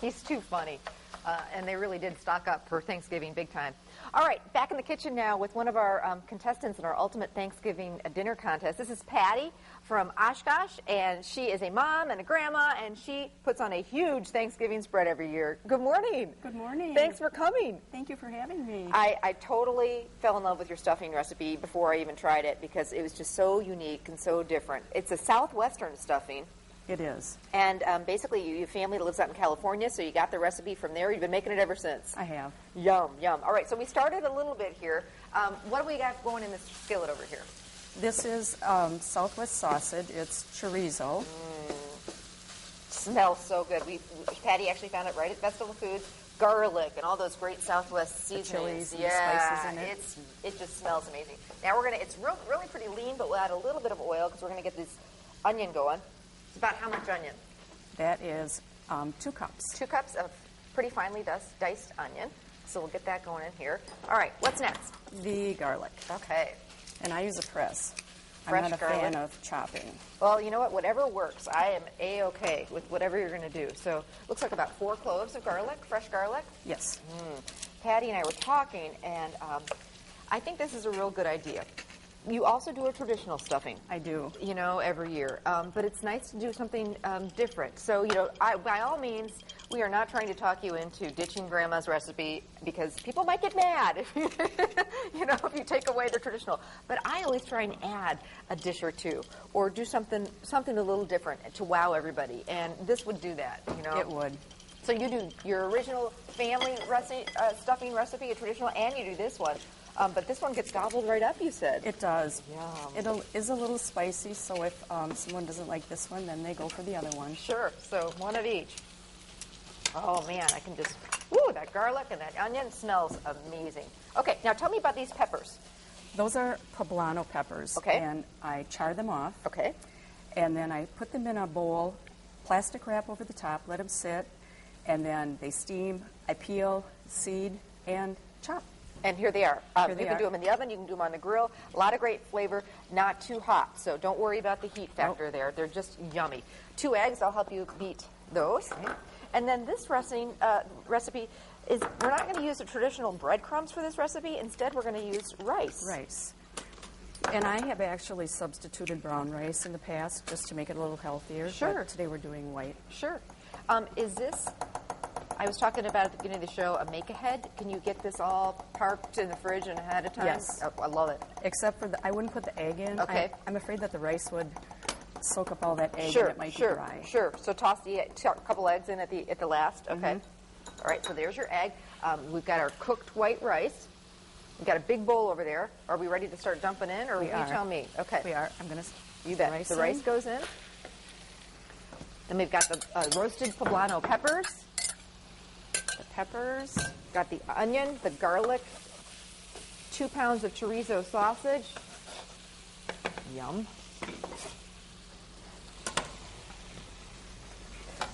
He's too funny. And they really did stock up for Thanksgiving big time. All right, back in the kitchen now with one of our contestants in our Ultimate Thanksgiving Dinner Contest. This is Patty from Oshkosh, and she is a mom and a grandma, and she puts on a huge Thanksgiving spread every year. Good morning. Good morning. Thanks for coming. Thank you for having me. I totally fell in love with your stuffing recipe before I even tried it because it was just so unique and so different. It's a southwestern stuffing. It is. And basically, you have family that lives out in California, so you got the recipe from there. You've been making it ever since. I have. Yum, yum. All right, so we started a little bit here. What do we got going in this skillet over here? This is Southwest sausage. It's chorizo. Smells so good. Patty actually found it right at Festival Foods. Garlic and all those great Southwest seasonings. The chilies and the spices in it. It just smells amazing. Now it's really pretty lean, but we'll add a little bit of oil because we're going to get this onion going. It's about how much onion? That is 2 cups. 2 cups of pretty finely diced onion. So we'll get that going in here. All right, what's next? The garlic. Okay. And I use a press. Fresh I'm not a garlic. fan of chopping. Well, you know what? Whatever works. I am A-okay with whatever you're going to do. So looks like about 4 cloves of garlic, fresh garlic. Yes. Patty and I were talking, and I think this is a real good idea. You also do a traditional stuffing. I do. You know, every year. But it's nice to do something different. So, you know, by all means, we are not trying to talk you into ditching Grandma's recipe because people might get mad if you know, if you take away the traditional. But I always try and add a dish or two or do something a little different to wow everybody. And this would do that, you know. It would. So you do your original family stuffing recipe, a traditional, and you do this one. But this one gets gobbled right up, you said. It does. Yum. It is a little spicy, so if someone doesn't like this one, then they go for the other one. Sure. So one of each. Oh, man, I can just... Woo, that garlic and that onion smells amazing. Okay, now tell me about these peppers. Those are poblano peppers. Okay. And I char them off. Okay. And then I put them in a bowl, plastic wrap over the top, let them sit, and then they steam. I peel, seed, and chop. And here they are. You can do them in the oven. You can do them on the grill. A lot of great flavor, not too hot. So don't worry about the heat factor there. They're just yummy. 2 eggs. I'll help you beat those. Okay. And then this recipe is, we're not going to use the traditional breadcrumbs for this recipe. Instead, we're going to use rice. Rice. And I have actually substituted brown rice in the past just to make it a little healthier. Sure. But today we're doing white. Sure. Is this... I was talking about at the beginning of the show, a make-ahead. Can you get this all parked in the fridge and ahead of time? Yes. Oh, I love it. Except for I wouldn't put the egg in. Okay. I'm afraid that the rice would soak up all that egg Sure, and it might be dry. Sure. So toss a couple eggs in at the last. Okay. All right. So there's your egg. We've got our cooked white rice. We've got a big bowl over there. Are we ready to start dumping in, or We are. You tell me? Okay. We are. I'm going to. You bet. The rice goes in. Then we've got the roasted poblano peppers. The peppers, got the onion, the garlic, 2 pounds of chorizo sausage. Yum.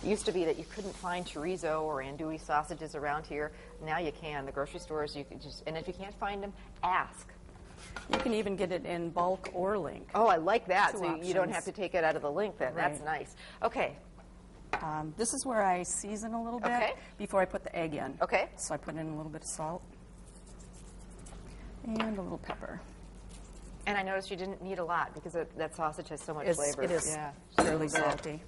It used to be that you couldn't find chorizo or andouille sausages around here. Now you can. The grocery stores, you can just, and if you can't find them, ask. You can even get it in bulk or link. Oh, I like that. Two So options. you don't have to take it out of the link then. Right. That's nice. Okay. This is where I season a little bit before I put the egg in. Okay. So I put in a little bit of salt and a little pepper. And I noticed you didn't need a lot because that sausage has so much flavor. It is fairly salty.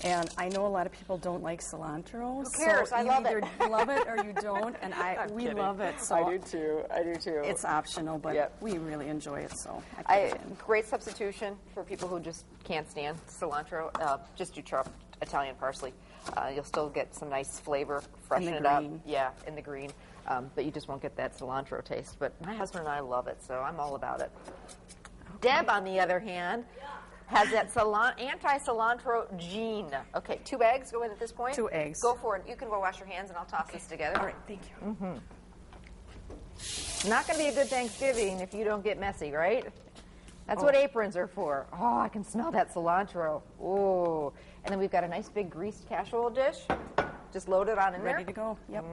And I know a lot of people don't like cilantro. Who cares? So I love it. You either love it or you don't, and we love it. So I do too. I do too. It's optional, but Yep. we really enjoy it. So I put it in. Great substitution for people who just can't stand cilantro. Just do chopped Italian parsley. You'll still get some nice flavor, freshen it up. green. Yeah, in the green. But you just won't get that cilantro taste. But my husband and I love it, so I'm all about it. Okay. Deb, on the other hand, has that anti-cilantro gene. Okay, 2 eggs go in at this point? 2 eggs. Go for it. You can go wash your hands, and I'll toss this together. All right, thank you. Not going to be a good Thanksgiving if you don't get messy, right? That's what aprons are for. Oh, I can smell that cilantro. Oh. And then we've got a nice big greased casserole dish. Just load it on in there. Ready to go. Yep.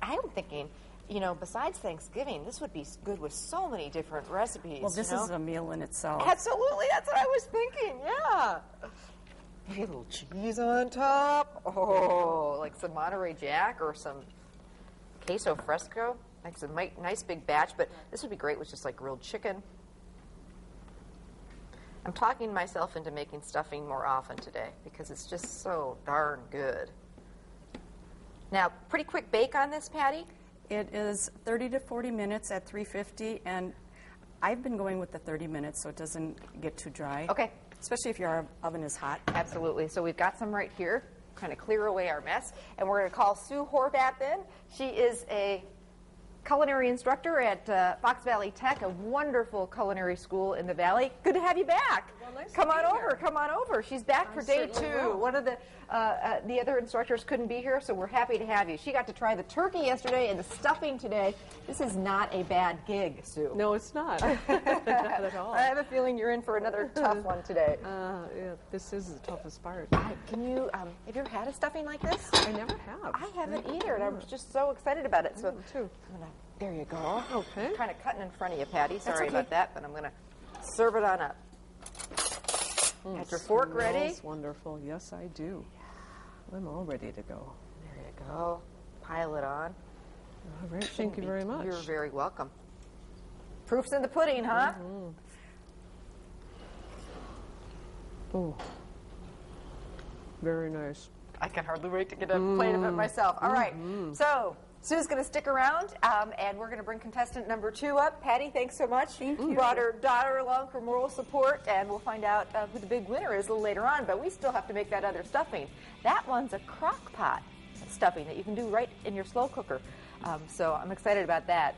I'm thinking, you know, besides Thanksgiving, this would be good with so many different recipes. Well, this is a meal in itself. Absolutely. That's what I was thinking. Yeah. Maybe a little cheese on top. Oh, like some Monterey Jack or some queso fresco. Like some nice big batch, but this would be great with just like grilled chicken. I'm talking myself into making stuffing more often today because it's just so darn good. Now, pretty quick bake on this, Patty? It is 30 to 40 minutes at 350, and I've been going with the 30 minutes so it doesn't get too dry. Okay. Especially if your oven is hot. Absolutely. So we've got some right here, kind of clear away our mess. And we're going to call Sue Horvath in. She is a culinary instructor at Fox Valley Tech, a wonderful culinary school in the Valley. Good to have you back. Well, nice Come to on be over. here. Come on over. She's back for day certainly 2. will. One of the other instructors couldn't be here, so we're happy to have you. She got to try the turkey yesterday and the stuffing today. This is not a bad gig, Sue. No, it's not. Not at all. I have a feeling you're in for another tough one today. Yeah, this is the toughest part. Can you, have you ever had a stuffing like this? I never have. I haven't either, and I'm just so excited about it. So Me too. I'm gonna, there you go. Okay. I'm kind of cutting in front of you, Patty. Sorry okay. about that, but I'm going to serve it on up. Got your fork ready? Smells wonderful. Yes, I do. I'm all ready to go. There you go. Pile it on. All right. Thank you very much. You're very welcome. Proof's in the pudding, huh? Oh, very nice. I can hardly wait to get a plate of it myself. All right. So Sue's going to stick around, and we're going to bring contestant number 2 up. Patty, thanks so much. Thank you. Brought her daughter along for moral support, and we'll find out who the big winner is a little later on. But we still have to make that other stuffing. That one's a crock pot stuffing that you can do right in your slow cooker. So I'm excited about that.